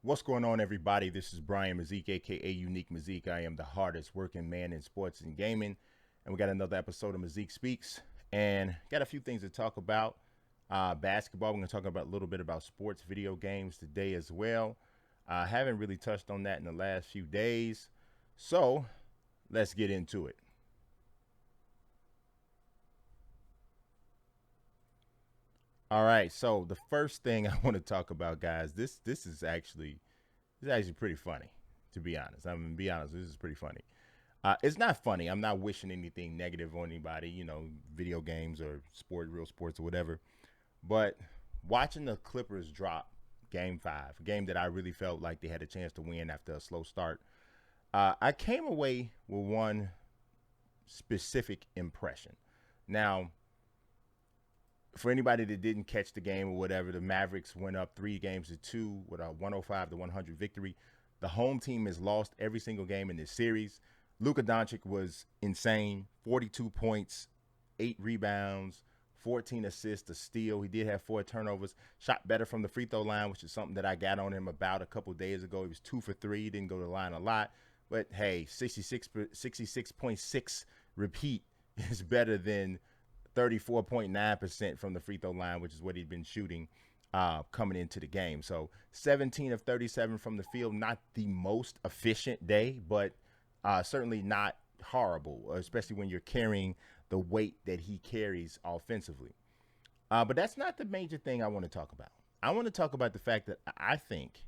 What's going on, everybody? This is Brian Mazique, aka Unique Mazique. I am the hardest working man in sports and gaming, and we got another episode of Mazique Speaks, and got a few things to talk about. Basketball. We're going to talk about a little bit about sports, video games today as well. I haven't really touched on that in the last few days, so let's get into it. All right. So the first thing I want to talk about, guys, this is actually pretty funny, to be honest. I'm gonna be honest. This is pretty funny. It's not funny. I'm not wishing anything negative on anybody. Video games or real sports or whatever. But watching the Clippers drop Game Five, a game that I really felt like they had a chance to win after a slow start, I came away with one specific impression. Now, for anybody that didn't catch the game or whatever, the Mavericks went up 3 games to 2 with a 105 to 100 victory. The home team has lost every single game in this series. Luka Doncic was insane: 42 points, 8 rebounds, 14 assists, a steal. He did have 4 turnovers. Shot better from the free throw line, which is something that I got on him about a couple days ago. He was 2 for 3. He didn't go to the line a lot, but hey, 66.6 repeat is better than 34.9% from the free throw line, which is what he'd been shooting coming into the game. So 17 of 37 from the field, not the most efficient day, but certainly not horrible, especially when you're carrying the weight that he carries offensively. But that's not the major thing I want to talk about. I want to talk about the fact that I think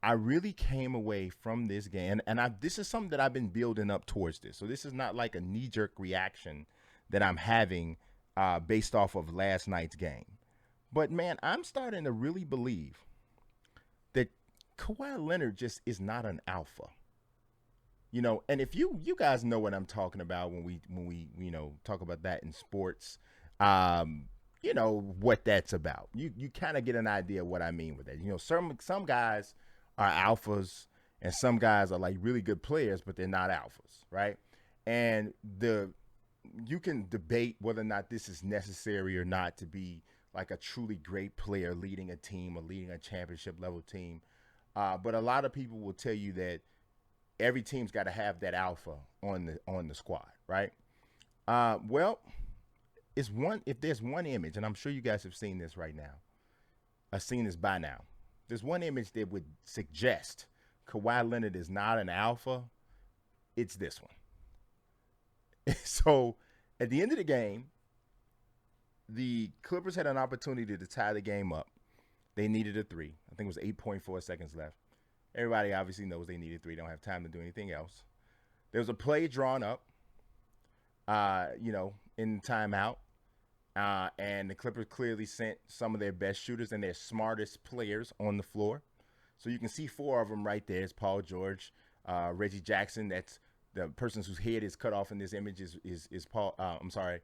I really came away from this game, this is something that I've been building up towards this. So this is not like a knee jerk reaction that I'm having based off of last night's game. But man, I'm starting to really believe that Kawhi Leonard just is not an alpha. And if you guys know what I'm talking about when we talk about that in sports, what that's about. You kind of get an idea of what I mean with that. Some guys are alphas and some guys are like really good players, but they're not alphas, right? And the you can debate whether or not this is necessary or not to be like a truly great player leading a team or leading a championship level team. But a lot of people will tell you that every team's got to have that alpha on the squad, right? Well, it's one if there's one image, and I'm sure you guys have seen this right now. I've seen this by now. There's one image that would suggest Kawhi Leonard is not an alpha. It's this one. So at the end of the game, the Clippers had an opportunity to tie the game up. They needed a three. I think it was 8.4 seconds left. Everybody obviously knows they needed three. They don't have time to do anything else. There was a play drawn up, in timeout. And the Clippers clearly sent some of their best shooters and their smartest players on the floor. So you can see 4 of them right there. It's Paul George, Reggie Jackson. That's the person whose head is cut off in this image is Paul. I'm sorry,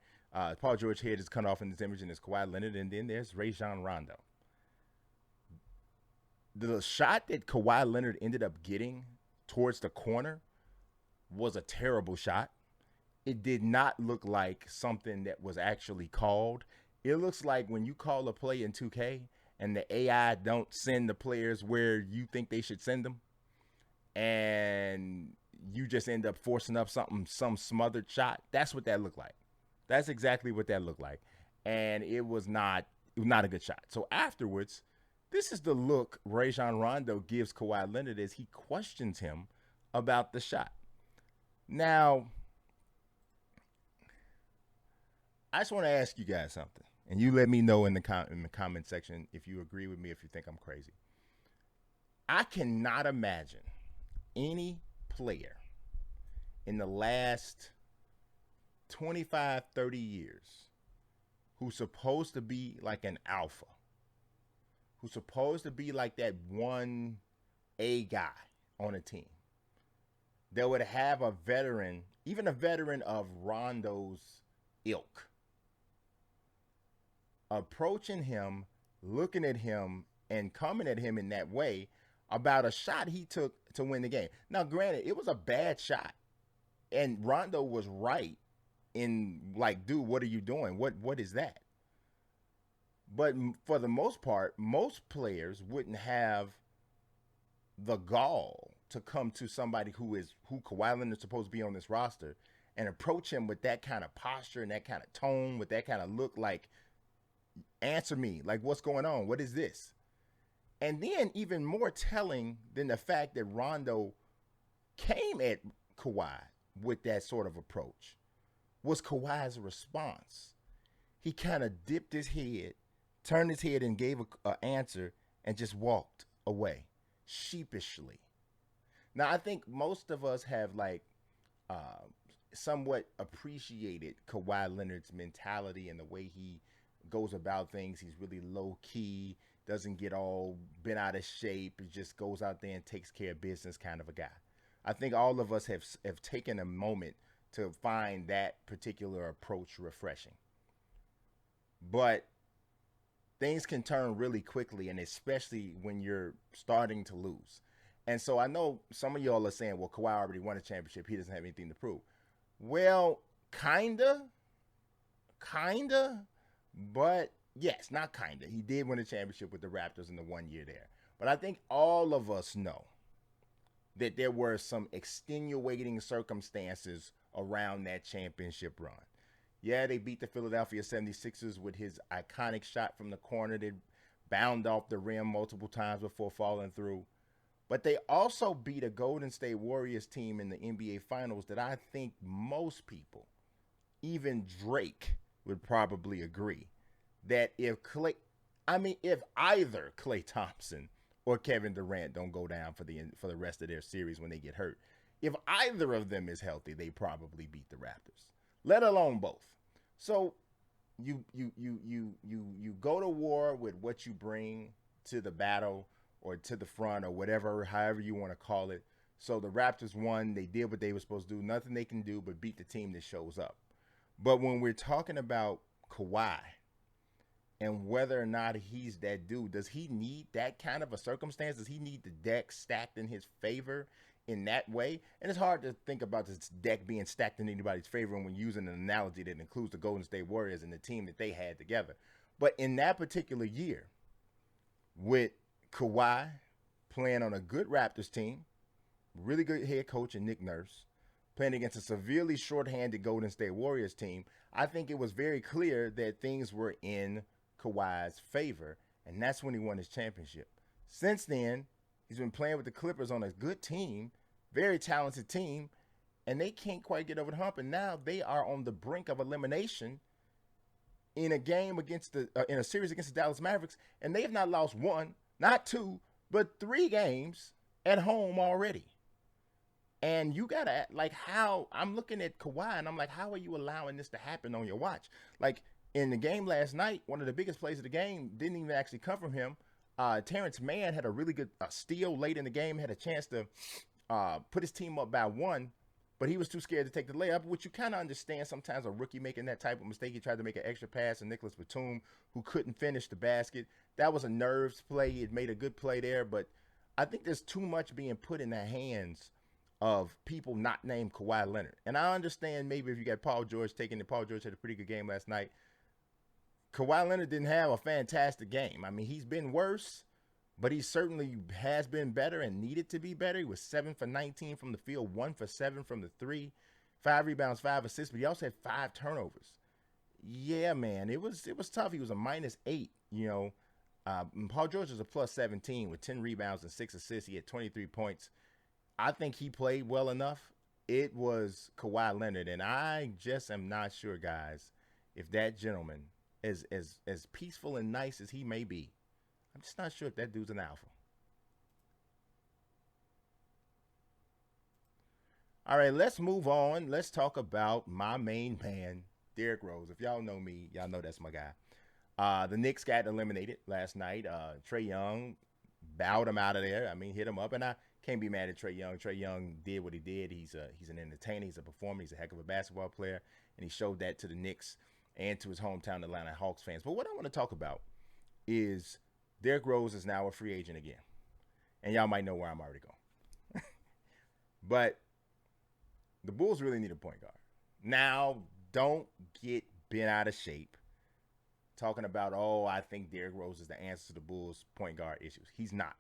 Paul George's head is cut off in this image, and it's Kawhi Leonard. And then there's Rajon Rondo. The shot that Kawhi Leonard ended up getting towards the corner was a terrible shot. It did not look like something that was actually called. It looks like when you call a play in 2K and the AI don't send the players where you think they should send them, and you just end up forcing up some smothered shot. That's what that looked like. That's exactly what that looked like. And it was not a good shot. So afterwards, this is the look Rajon Rondo gives Kawhi Leonard as he questions him about the shot. Now, I just want to ask you guys something, and you let me know in the comment section if you agree with me, if you think I'm crazy. I cannot imagine any player in the last 25, 30 years who's supposed to be like an alpha, who's supposed to be like that one A guy on a team, that would have a veteran, even a veteran of Rondo's ilk, approaching him, looking at him, and coming at him in that way about a shot he took to win the game. Now, granted, it was a bad shot, and Rondo was right in like, dude, what are you doing? What is that? But for the most part, most players wouldn't have the gall to come to somebody who Kawhi Leonard is supposed to be on this roster and approach him with that kind of posture and that kind of tone, with that kind of look, like, answer me, like, what's going on? What is this? And then even more telling than the fact that Rondo came at Kawhi with that sort of approach was Kawhi's response. He kind of dipped his head, turned his head and gave an answer and just walked away sheepishly. Now, I think most of us have somewhat appreciated Kawhi Leonard's mentality and the way he goes about things. He's really low key, doesn't get all bent out of shape. He just goes out there and takes care of business, kind of a guy. I think all of us have taken a moment to find that particular approach refreshing. But things can turn really quickly, and especially when you're starting to lose. And so I know some of y'all are saying, well, Kawhi already won a championship. He doesn't have anything to prove. Well, kinda, but yes, not kinda. He did win a championship with the Raptors in the 1 year there. But I think all of us know that there were some extenuating circumstances around that championship run. Yeah, they beat the Philadelphia 76ers with his iconic shot from the corner that bound off the rim multiple times before falling through. But they also beat a Golden State Warriors team in the NBA Finals that I think most people, even Drake, would probably agree that if either Klay Thompson or Kevin Durant don't go down for the rest of their series when they get hurt, if either of them is healthy, they probably beat the Raptors, let alone both. So you go to war with what you bring to the battle or to the front or whatever, however you want to call it. So the Raptors won. They did what they were supposed to do. Nothing they can do but beat the team that shows up. But when we're talking about Kawhi and whether or not he's that dude, does he need that kind of a circumstance? Does he need the deck stacked in his favor in that way? And it's hard to think about this deck being stacked in anybody's favor when using an analogy that includes the Golden State Warriors and the team that they had together. But in that particular year, with Kawhi playing on a good Raptors team, really good head coach and Nick Nurse, playing against a severely shorthanded Golden State Warriors team, I think it was very clear that things were in Kawhi's favor, and that's when he won his championship. Since then, he's been playing with the Clippers on a good team, very talented team, and they can't quite get over the hump, and now they are on the brink of elimination in a game in a series against the Dallas Mavericks, and they have not lost one, not two, but 3 games at home already. And you gotta, how I'm looking at Kawhi and I'm like, how are you allowing this to happen on your watch? Like in the game last night, one of the biggest plays of the game didn't even actually come from him. Terrence Mann had a really good steal late in the game, had a chance to put his team up by 1, but he was too scared to take the layup, which you kind of understand sometimes a rookie making that type of mistake. He tried to make an extra pass to Nicholas Batum, who couldn't finish the basket. That was a nerves play. He had made a good play there, but I think there's too much being put in the hands of people not named Kawhi Leonard. And I understand maybe if you got Paul George taking it, Paul George had a pretty good game last night. Kawhi Leonard didn't have a fantastic game. I mean, he's been worse, but he certainly has been better and needed to be better. He was 7 for 19 from the field, 1 for 7 from the 3, 5 rebounds, 5 assists, but he also had 5 turnovers. Yeah, man, it was tough. He was a -8, Paul George was a +17 with 10 rebounds and 6 assists. He had 23 points. I think he played well enough. It was Kawhi Leonard, and I just am not sure, guys, if that gentleman, as peaceful and nice as he may be, I'm just not sure if that dude's an alpha. All right, let's move on. Let's talk about my main man, Derrick Rose. If y'all know me, y'all know that's my guy. The Knicks got eliminated last night. Trae Young bowed him out of there. I mean, hit him up, and I can't be mad at Trae Young. Trae Young did what he did. He's an entertainer. He's a performer. He's a heck of a basketball player, and he showed that to the Knicks and to his hometown Atlanta Hawks fans. But what I want to talk about is Derrick Rose is now a free agent again, and y'all might know where I'm already going. But the Bulls really need a point guard. Now, don't get bent out of shape talking about, I think Derrick Rose is the answer to the Bulls' point guard issues. He's not.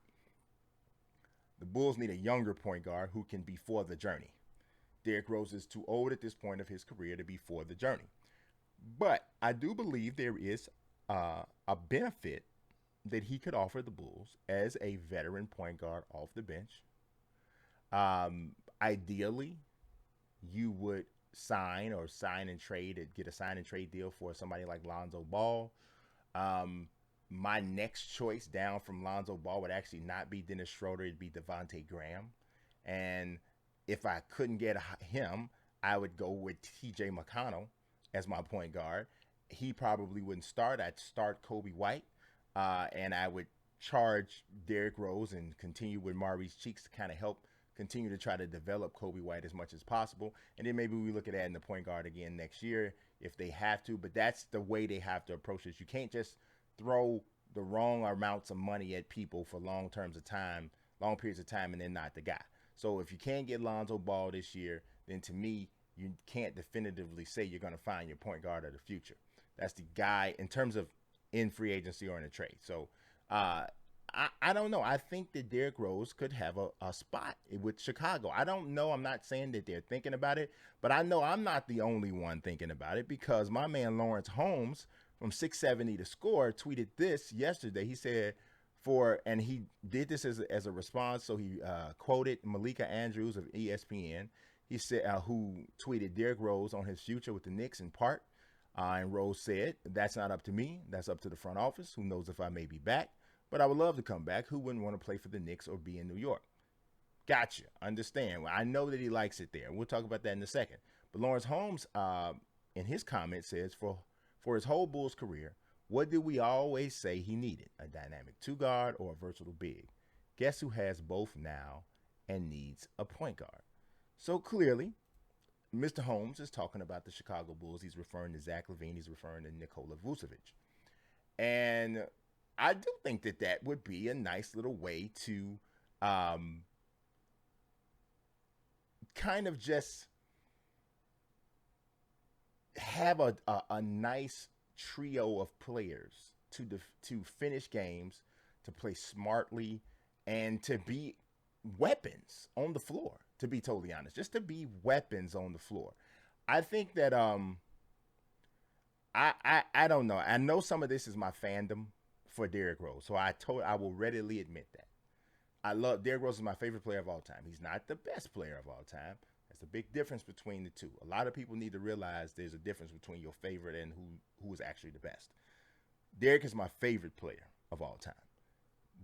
The Bulls need a younger point guard who can be for the journey. Derrick Rose is too old at this point of his career to be for the journey. But I do believe there is a benefit that he could offer the Bulls as a veteran point guard off the bench. Ideally, you would sign and trade and get a sign and trade deal for somebody like Lonzo Ball. Um, my next choice down from Lonzo Ball would actually not be Dennis Schroeder, it'd be Devontae Graham. And if I couldn't get him, I would go with TJ McConnell as my point guard. He probably wouldn't start. I'd start Kobe White, and I would charge Derrick Rose and continue with Maurice Cheeks to kind of help continue to try to develop Kobe White as much as possible. And then maybe we look at adding the point guard again next year if they have to. But that's the way they have to approach this. You can't just throw the wrong amounts of money at people for long periods of time, and they're not the guy. So if you can't get Lonzo Ball this year, then to me, you can't definitively say you're going to find your point guard of the future. That's the guy in terms of in free agency or in a trade. So I don't know. I think that Derrick Rose could have a spot with Chicago. I don't know. I'm not saying that they're thinking about it, but I know I'm not the only one thinking about it because my man Lawrence Holmes from 670 to Score tweeted this yesterday. He said and he did this as a response. So he quoted Malika Andrews of ESPN. He said, who tweeted Derrick Rose on his future with the Knicks in part. And Rose said, "That's not up to me. That's up to the front office. Who knows if I may be back? But I would love to come back. Who wouldn't want to play for the Knicks or be in New York?" Gotcha. Understand. I know that he likes it there. We'll talk about that in a second. But Lawrence Holmes, in his comment, says, for his whole Bulls career, what did we always say he needed? A dynamic two guard or a versatile big? Guess who has both now and needs a point guard? So clearly, Mr. Holmes is talking about the Chicago Bulls. He's referring to Zach LaVine. He's referring to Nikola Vucevic. And I do think that that would be a nice little way to kind of just have a nice trio of players to finish games, to play smartly, and to be weapons on the floor, to be totally honest. Just to be weapons on the floor. I think that I don't know. I know some of this is my fandom for Derrick Rose. So I will readily admit that. I love Derrick Rose is my favorite player of all time. He's not the best player of all time. There's a big difference between the two. A lot of people need to realize there's a difference between your favorite and who is actually the best. Derrick is my favorite player of all time.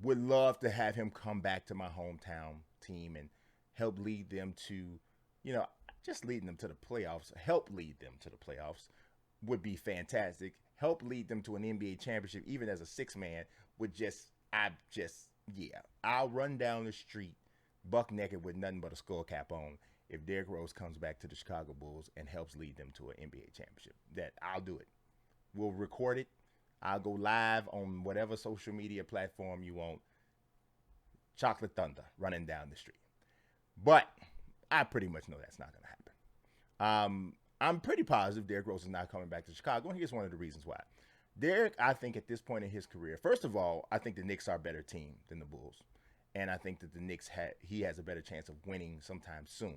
Would love to have him come back to my hometown team and help lead them to, just leading them to the playoffs, help lead them to the playoffs would be fantastic. Help lead them to an NBA championship, even as a six-man, I'll run down the street buck naked with nothing but a skull cap on if Derrick Rose comes back to the Chicago Bulls and helps lead them to an NBA championship. That I'll do it. We'll record it. I'll go live on whatever social media platform you want. Chocolate Thunder running down the street. But I pretty much know that's not going to happen. I'm pretty positive Derrick Rose is not coming back to Chicago, and here's one of the reasons why. Derrick, I think at this point in his career, first of all, I think the Knicks are a better team than the Bulls. And I think that the Knicks he has a better chance of winning sometime soon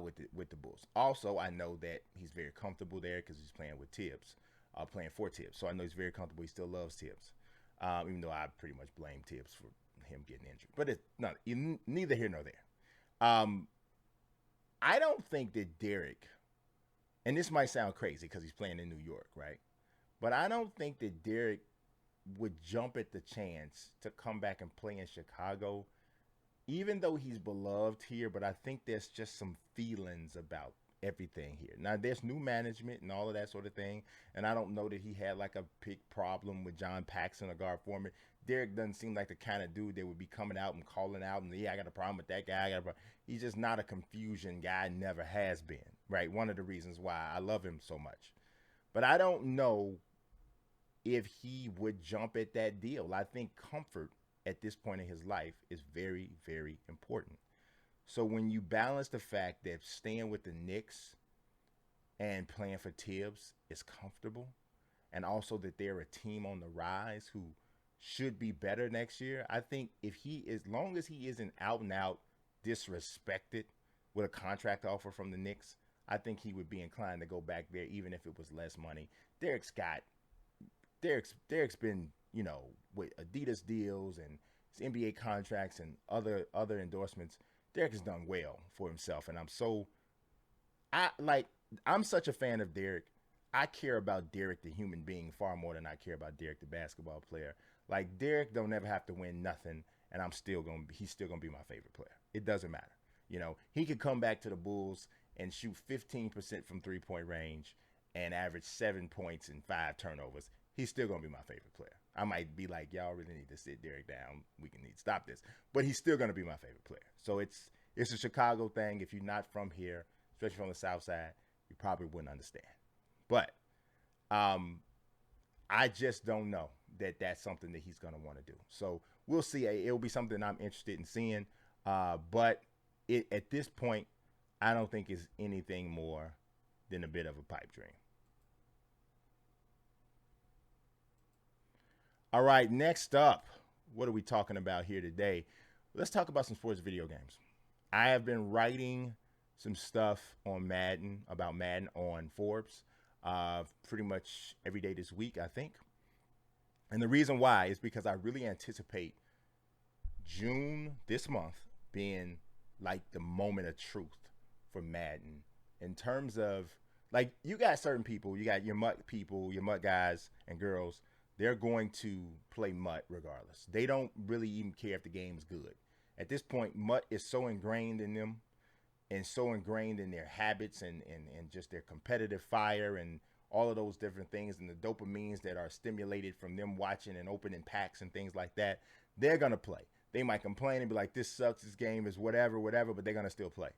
with the Bulls. Also, I know that he's very comfortable there because he's playing with Tibbs, playing for Tibbs. So I know he's very comfortable. He still loves Tibbs, even though I pretty much blame Tibbs for him getting injured. But it's not neither here nor there. I don't think that Derrick, and this might sound crazy because he's playing in New York, right? But I don't think that Derrick would jump at the chance to come back and play in Chicago, even though he's beloved here. But I think there's just some feelings about everything here. Now, there's new management and all of that sort of thing, and I don't know that he had like a big problem with John Paxson or Gar Forman. Derrick doesn't seem like the kind of dude that would be coming out and calling out and, I got a problem with that guy. He's just not a confusion guy, never has been, right? One of the reasons why I love him so much. But I don't know if he would jump at that deal. I think comfort at this point in his life is very, very important. So when you balance the fact that staying with the Knicks and playing for Tibbs is comfortable, and also that they're a team on the rise who should be better next year. I think if he, as long as he isn't out and out disrespected with a contract offer from the Knicks, I think he would be inclined to go back there, even if it was less money. Derek's been, with Adidas deals and his NBA contracts and other endorsements. Derek has done well for himself, and I'm such a fan of Derek. I care about Derek the human being far more than I care about Derek the basketball player. Like, Derek don't ever have to win nothing, and he's still gonna be my favorite player. It doesn't matter. He could come back to the Bulls and shoot 15% from 3-point range and average 7 points and 5 turnovers. He's still gonna be my favorite player. I might be like, y'all really need to sit Derek down. We need to stop this. But he's still gonna be my favorite player. So it's a Chicago thing. If you're not from here, especially from the South Side, you probably wouldn't understand. But I just don't know that that's something that he's gonna want to do. So we'll see. It'll be something I'm interested in seeing. But at this point, I don't think it's anything more than a bit of a pipe dream. All right, next up, what are we talking about here today? Let's talk about some sports video games. I have been writing some stuff on Madden, about Madden on Forbes, pretty much every day this week, I think. And the reason why is because I really anticipate June, this month, being like the moment of truth for Madden in terms of, like, you got certain people, you got your MUT people, your MUT guys and girls, they're going to play MUT regardless. They don't really even care if the game's good. At this point, MUT is so ingrained in them and so ingrained in their habits and just their competitive fire and all of those different things and the dopamines that are stimulated from them watching and opening packs and things like that. They're going to play. They might complain and be like, this sucks, this game is whatever, but they're going to still play.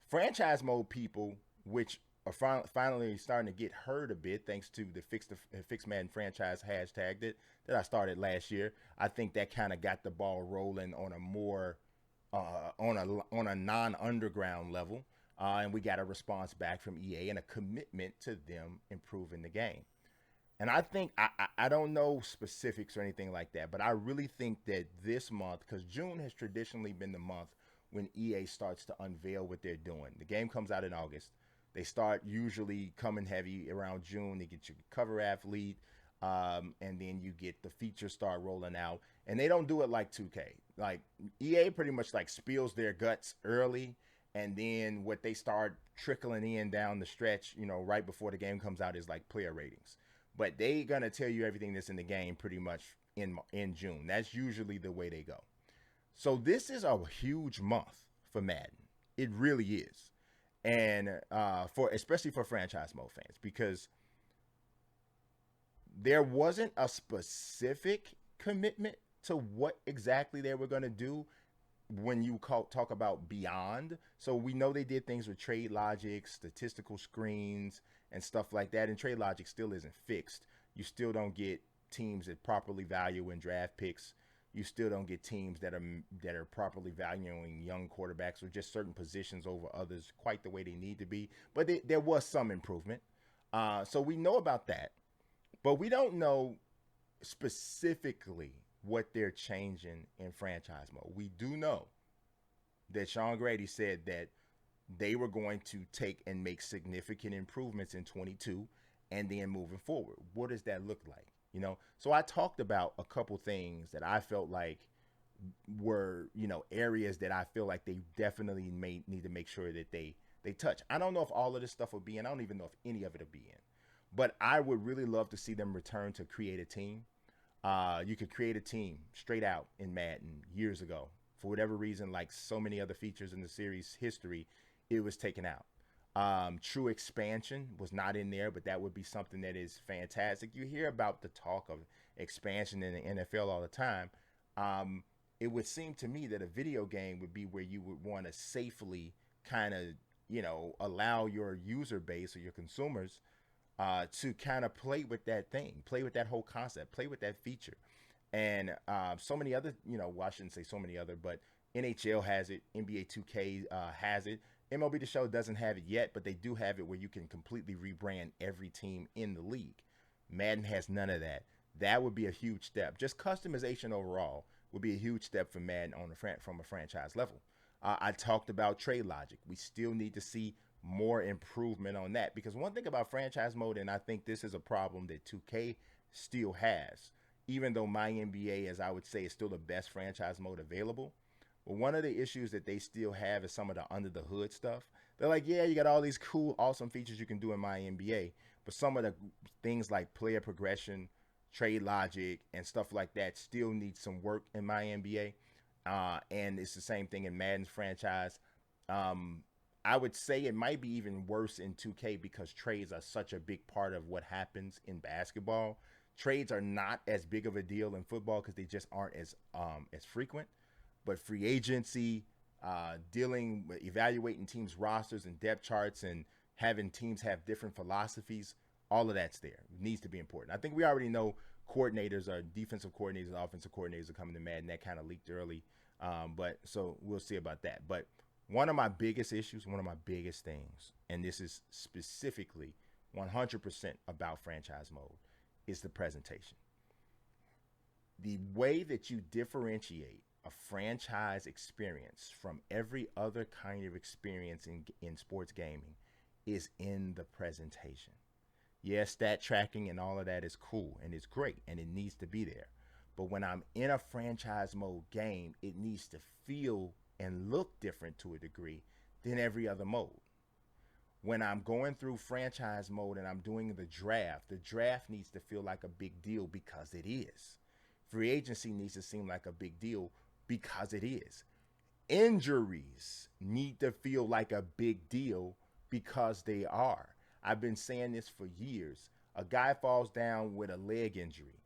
Franchise mode people, which are finally starting to get heard a bit thanks to the Fix Madden franchise hashtag that I started last year. I think that kind of got the ball rolling on a more on a non-underground level, and we got a response back from EA and a commitment to them improving the game. And I think I don't know specifics or anything like that, but I really think that this month, because June has traditionally been the month when EA starts to unveil what they're doing. The game comes out in August. They start usually coming heavy around June. They get your cover athlete, and then you get the features start rolling out. And they don't do it like 2K. Like, EA pretty much like spills their guts early, and then what they start trickling in down the stretch, right before the game comes out, is like player ratings. But they gonna tell you everything that's in the game pretty much in June. That's usually the way they go. So this is a huge month for Madden. It really is. And especially for franchise mode fans, because there wasn't a specific commitment to what exactly they were going to do when you talk about beyond. So we know they did things with trade logic, statistical screens, and stuff like that. And trade logic still isn't fixed. You still don't get teams that properly value in draft picks. You still don't get teams that are properly valuing young quarterbacks or just certain positions over others quite the way they need to be. But there was some improvement. So we know about that. But we don't know specifically what they're changing in franchise mode. We do know that Sean Grady said that they were going to take and make significant improvements in 22 and then moving forward. What does that look like? So I talked about a couple things that I felt like were, areas that I feel like they definitely may need to make sure that they touch. I don't know if all of this stuff will be in. I don't even know if any of it will be in. But I would really love to see them return to create a team. You could create a team straight out in Madden years ago. For whatever reason, like so many other features in the series history, it was taken out. True expansion was not in there, but that would be something that is fantastic. You hear about the talk of expansion in the NFL all the time. It would seem to me that a video game would be where you would want to safely kind of, allow your user base or your consumers to kind of play with that thing, play with that whole concept, play with that feature. And so many other, well, I shouldn't say so many other, but NHL has it, NBA 2K has it. MLB The Show doesn't have it yet, but they do have it where you can completely rebrand every team in the league. Madden has none of that. That would be a huge step. Just customization overall would be a huge step for Madden on from a franchise level. I talked about trade logic. We still need to see more improvement on that, because one thing about franchise mode, and I think this is a problem that 2K still has, even though my NBA, as I would say, is still the best franchise mode available. But one of the issues that they still have is some of the under the hood stuff. They're like, yeah, you got all these cool, awesome features you can do in my NBA, but some of the things like player progression, trade logic, and stuff like that still need some work in my NBA. And it's the same thing in Madden's franchise. I would say it might be even worse in 2K because trades are such a big part of what happens in basketball. Trades are not as big of a deal in football because they just aren't as frequent. But free agency, dealing with evaluating teams' rosters and depth charts, and having teams have different philosophies, all of that's there. It needs to be important. I think we already know coordinators are defensive coordinators, offensive coordinators are coming to Madden. That kind of leaked early, but so we'll see about that. But one of my biggest issues, one of my biggest things, and this is specifically 100% about franchise mode, is the presentation. The way that you differentiate a franchise experience from every other kind of experience in sports gaming is in the presentation. Yes, stat tracking and all of that is cool and it's great and it needs to be there. But when I'm in a franchise mode game, it needs to feel and look different to a degree than every other mode. When I'm going through franchise mode and I'm doing the draft needs to feel like a big deal because it is. Free agency needs to seem like a big deal because it is. Injuries need to feel like a big deal because they are. I've been saying this for years. A guy falls down with a leg injury.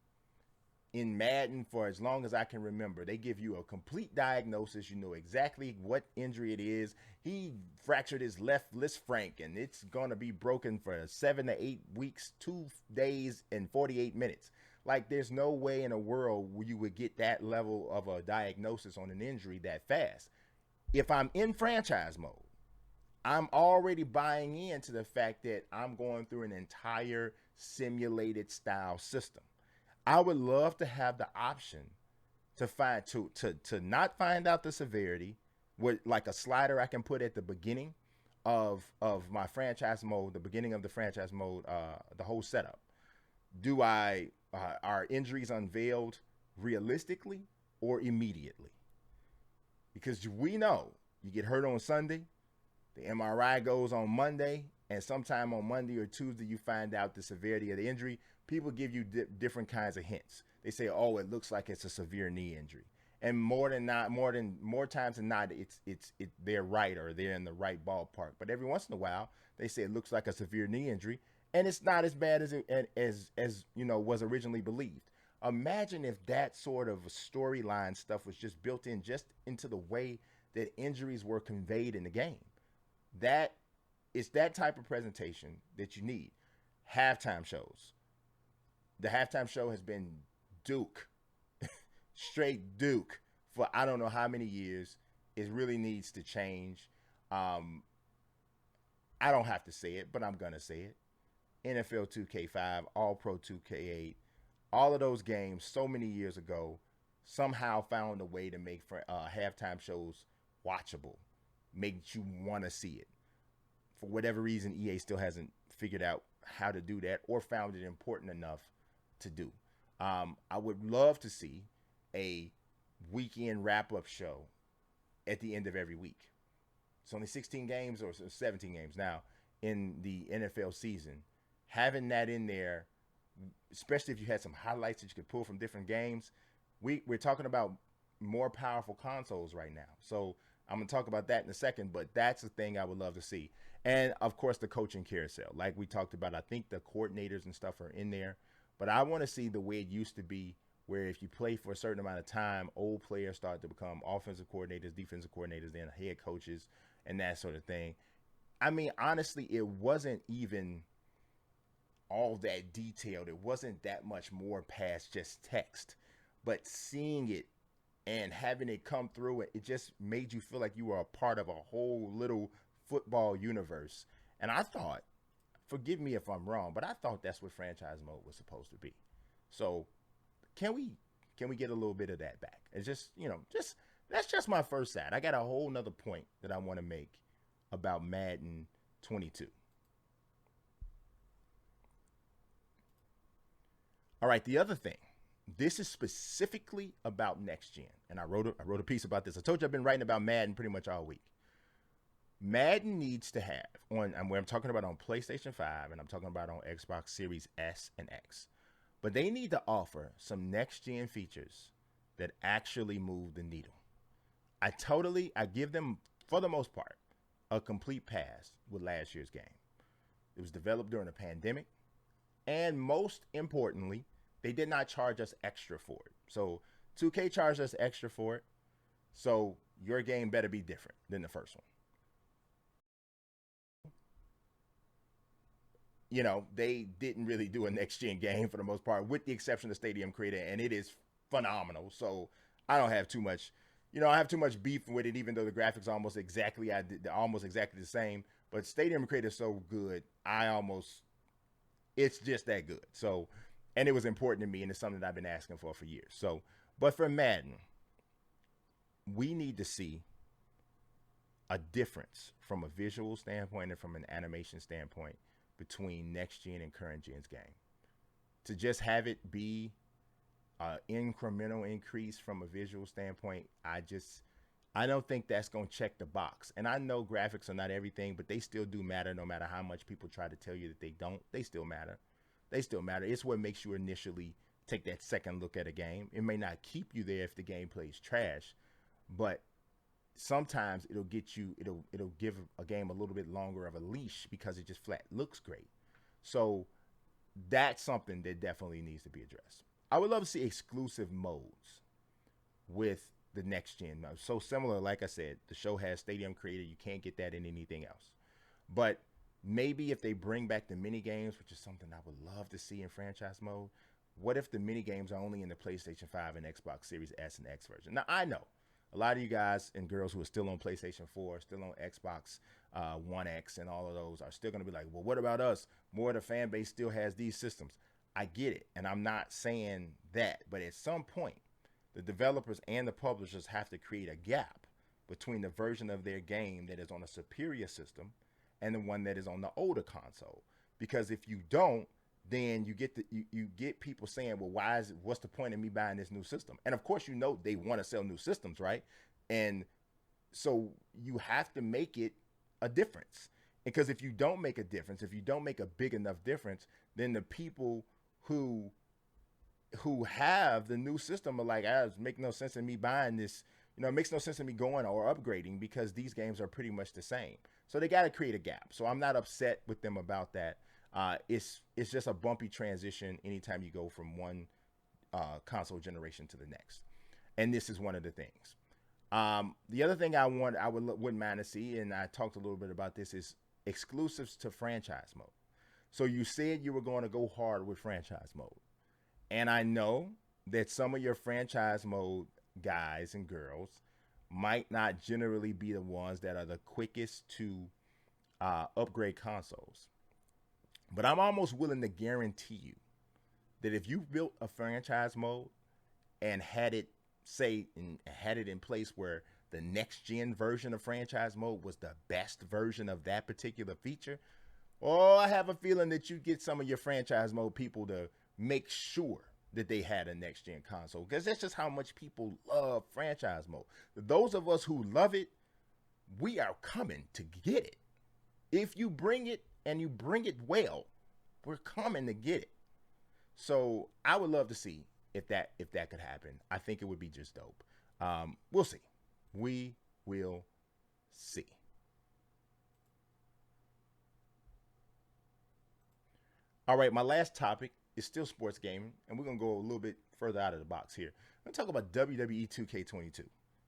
In Madden, for as long as I can remember, they give you a complete diagnosis. You know exactly what injury it is. He fractured his left Lisfranc, and it's going to be broken for 7 to 8 weeks, 2 days, and 48 minutes. Like, there's no way in a world where you would get that level of a diagnosis on an injury that fast. If I'm in franchise mode, I'm already buying into the fact that I'm going through an entire simulated style system. I would love to have the option to not find out the severity with like a slider I can put at the beginning of my franchise mode, the beginning of the franchise mode, the whole setup. Are injuries unveiled realistically or immediately? Because we know you get hurt on Sunday, the MRI goes on Monday, and sometime on Monday or Tuesday you find out the severity of the injury. People give you different kinds of hints. They say, "Oh, it looks like it's a severe knee injury," and more times than not, they're right, or they're in the right ballpark. But every once in a while, they say it looks like a severe knee injury, and it's not as bad as was originally believed. Imagine if that sort of storyline stuff was just built in just into the way that injuries were conveyed in the game. It's that type of presentation that you need. Halftime shows. The halftime show has been Duke, straight Duke, for I don't know how many years. It really needs to change. I don't have to say it, but I'm going to say it. NFL 2K5, All Pro 2K8, all of those games so many years ago somehow found a way to make halftime shows watchable, make you want to see it. For whatever reason, EA still hasn't figured out how to do that or found it important enough to do. I would love to see a weekend wrap-up show at the end of every week. It's only 16 games or 17 games now in the NFL season. Having that in there, especially if you had some highlights that you could pull from different games. We're talking about more powerful consoles right now. So I'm going to talk about that in a second, but that's the thing I would love to see. And, of course, the coaching carousel. Like we talked about, I think the coordinators and stuff are in there. But I want to see the way it used to be, where if you play for a certain amount of time, old players start to become offensive coordinators, defensive coordinators, then head coaches, and that sort of thing. I mean, honestly, it wasn't even all that detailed. It wasn't that much more past just text. But seeing it and having it come through, it just made you feel like you were a part of a whole little football universe. And I thought, forgive me if I'm wrong, but I thought that's what franchise mode was supposed to be. So can we get a little bit of that back? It's just, just that's just my first side. I got a whole nother point that I want to make about Madden 22. All right, the other thing, this is specifically about next gen, and I wrote a piece about this. I told you I've been writing about Madden pretty much all week. Madden needs to have and where I'm talking about on PlayStation 5 and I'm talking about on Xbox Series S and X, but they need to offer some next gen features that actually move the needle. I give them, for the most part, a complete pass with last year's game. It was developed during a pandemic, and most importantly, they did not charge us extra for it. So 2K charged us extra for it, so your game better be different than the first one. They didn't really do a next gen game for the most part, with the exception of Stadium Creator, and it is phenomenal. So I don't have too much, I have too much beef with it, even though the graphics are almost exactly the same. But Stadium Creator is so good, it's just that good. So, and it was important to me, and it's something that I've been asking for years. So, but for Madden, we need to see a difference from a visual standpoint and from an animation standpoint between next gen and current gen's game. To just have it be an incremental increase from a visual standpoint, I don't think that's going to check the box. And I know graphics are not everything, but they still do matter. No matter how much people try to tell you that they don't, they still matter. They still matter. It's what makes you initially take that second look at a game. It may not keep you there if the gameplay is trash, but sometimes it'll give a game a little bit longer of a leash because it just flat looks great. So that's something that definitely needs to be addressed. I would love to see exclusive modes with the next gen. So similar, like I said, the show has Stadium Creator. You can't get that in anything else. But maybe if they bring back the mini games, which is something I would love to see in franchise mode, what if the mini games are only in the PlayStation 5 and Xbox Series S and X version? Now, I know a lot of you guys and girls who are still on PlayStation 4, still on Xbox One X and all of those are still going to be like, well, what about us? More of the fan base still has these systems. I get it, and I'm not saying that, but at some point, the developers and the publishers have to create a gap between the version of their game that is on a superior system and the one that is on the older console. Because if you don't, then you get people saying, well, what's the point of me buying this new system? And of course, they want to sell new systems, right? And so you have to make it a difference. Because if you don't make a difference, if you don't make a big enough difference, then the people who have the new system are like, it makes no sense in me buying this. It makes no sense in me going or upgrading because these games are pretty much the same. So they got to create a gap. So I'm not upset with them about that. It's just a bumpy transition anytime you go from one console generation to the next. And this is one of the things. The other thing wouldn't mind to see, and I talked a little bit about this, is exclusives to franchise mode. So you said you were going to go hard with franchise mode. And I know that some of your franchise mode guys and girls might not generally be the ones that are the quickest to upgrade consoles. But I'm almost willing to guarantee you that if you built a franchise mode and had it in place where the next gen version of franchise mode was the best version of that particular feature, I have a feeling that you get some of your franchise mode people to make sure that they had a next gen console, because that's just how much people love franchise mode. Those of us who love it, we are coming to get it. If you bring it and you bring it well, we're coming to get it. So I would love to see if that could happen. I think it would be just dope. We'll see. We will see. All right, my last topic is still sports gaming, and we're going to go a little bit further out of the box here. I'm going to talk about WWE 2K22.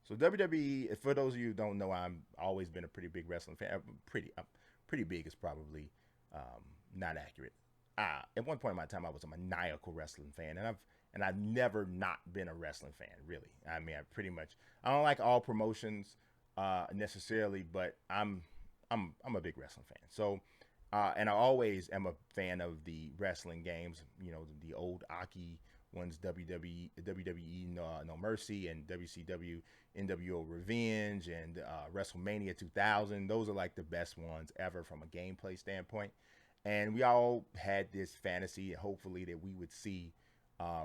So WWE, for those of you who don't know, I've always been a pretty big wrestling fan. Pretty big is probably not accurate. At one point in my time, I was a maniacal wrestling fan, and I've never not been a wrestling fan, really. I mean, I don't like all promotions necessarily, but I'm a big wrestling fan. So. And I always am a fan of the wrestling games, the old Aki One's WWE No Mercy, and WCW NWO Revenge, and WrestleMania 2000. Those are like the best ones ever from a gameplay standpoint. And we all had this fantasy, hopefully, that we would see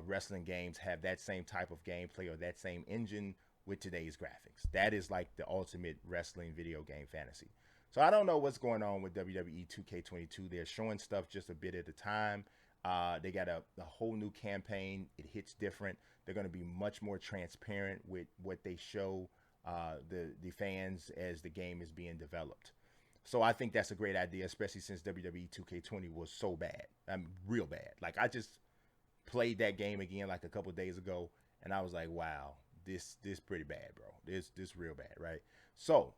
wrestling games have that same type of gameplay or that same engine with today's graphics. That is like the ultimate wrestling video game fantasy. So I don't know what's going on with WWE 2K22. They're showing stuff just a bit at a time. They got a whole new campaign. It hits different. They're going to be much more transparent with what they show the fans as the game is being developed. So I think that's a great idea, especially since WWE 2K20 was so bad. Real bad. Like, I just played that game again like a couple days ago, and I was like, wow, this pretty bad, bro. This real bad, right? So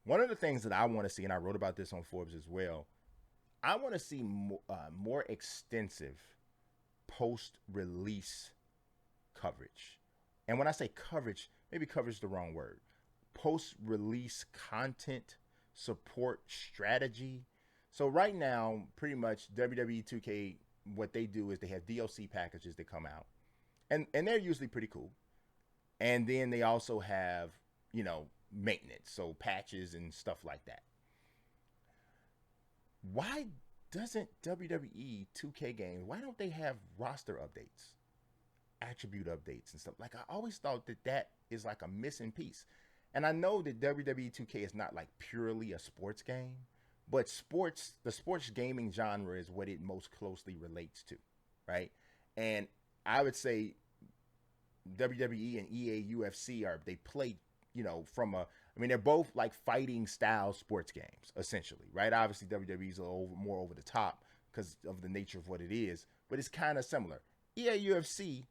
one of the things that I want to see, and I wrote about this on Forbes as well, I want to see more extensive post-release coverage. And when I say coverage, maybe coverage is the wrong word. Post-release content support strategy. So right now, pretty much WWE 2K, what they do is they have DLC packages that come out. And they're usually pretty cool. And then they also have, maintenance, so patches and stuff like that. Why doesn't WWE 2K games, why don't they have roster updates, attribute updates and stuff? Like, I always thought that is like a missing piece. And I know that WWE 2K is not like purely a sports game, but the sports gaming genre is what it most closely relates to, right? And I would say WWE and EA UFC they play, they're both like fighting style sports games, essentially, right? Obviously, WWE is a little more over the top because of the nature of what it is, but it's kind of similar. EA UFC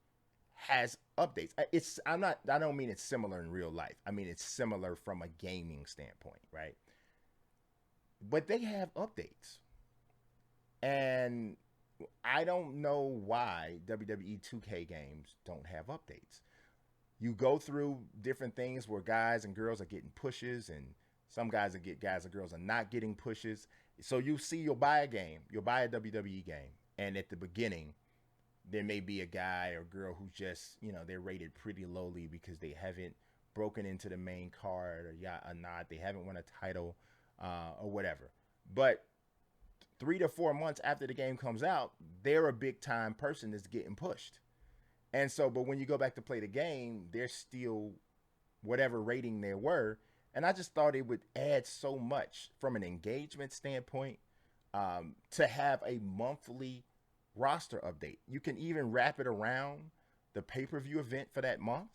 has updates. I don't mean it's similar in real life. I mean, it's similar from a gaming standpoint, right? But they have updates. And I don't know why WWE 2K games don't have updates. You go through different things where guys and girls are getting pushes, and some guys and girls are not getting pushes. So you'll buy a game, you'll buy a WWE game, and at the beginning, there may be a guy or girl who just, they're rated pretty lowly because they haven't broken into the main card or not. They haven't won a title or whatever. But 3 to 4 months after the game comes out, they're a big time person that's getting pushed. And so, but when you go back to play the game, they're still whatever rating they were. And I just thought it would add so much from an engagement standpoint to have a monthly roster update. You can even wrap it around the pay-per-view event for that month.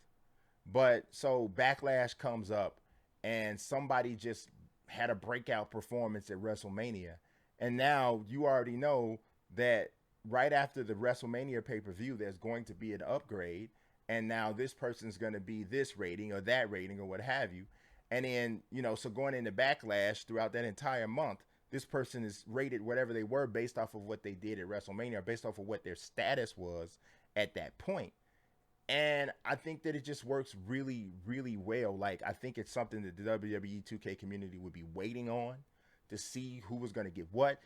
But so Backlash comes up and somebody just had a breakout performance at WrestleMania. And now you already know that right after the WrestleMania pay-per-view, there's going to be an upgrade. And now this person's going to be this rating or that rating or what have you. And then, so going into Backlash throughout that entire month, this person is rated whatever they were based off of what they did at WrestleMania, or based off of what their status was at that point. And I think that it just works really, really well. Like, I think it's something that the WWE 2K community would be waiting on to see who was going to get what.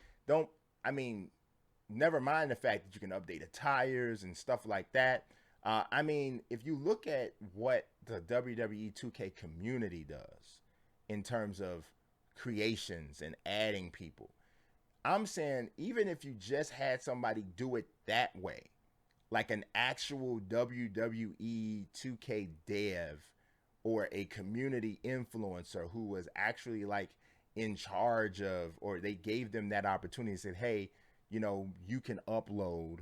Never mind the fact that you can update attires and stuff like that. If you look at what the WWE 2K community does in terms of creations and adding people, I'm saying even if you just had somebody do it that way, like an actual WWE 2K dev or a community influencer who was actually like in charge of, or they gave them that opportunity and said, hey, you can upload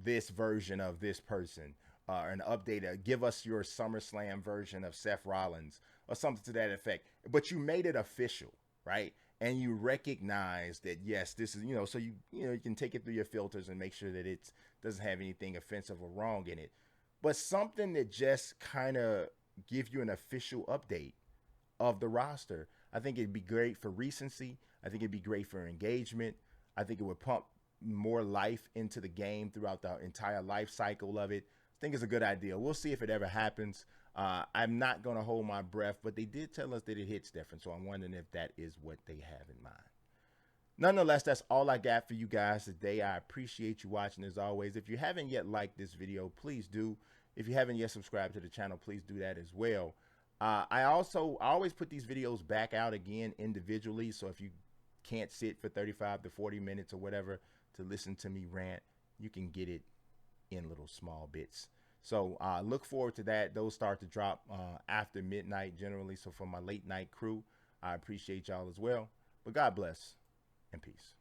this version of this person, an update, give us your SummerSlam version of Seth Rollins or something to that effect. But you made it official, right? And you recognize that, yes, this is, so you can take it through your filters and make sure that it doesn't have anything offensive or wrong in it. But something that just kind of give you an official update of the roster, I think it'd be great for recency. I think it'd be great for engagement. I think it would pump more life into the game throughout the entire life cycle of it. I think it's a good idea. We'll see if it ever happens. I'm not going to hold my breath, but they did tell us that it hits different. So I'm wondering if that is what they have in mind. Nonetheless, that's all I got for you guys today. I appreciate you watching as always. If you haven't yet liked this video, please do. If you haven't yet subscribed to the channel, please do that as well. I always put these videos back out again individually. So if you can't sit for 35 to 40 minutes or whatever to listen to me rant, you can get it in little small bits. So look forward to that. Those start to drop after midnight generally. So for my late night crew, I appreciate y'all as well. But God bless and peace.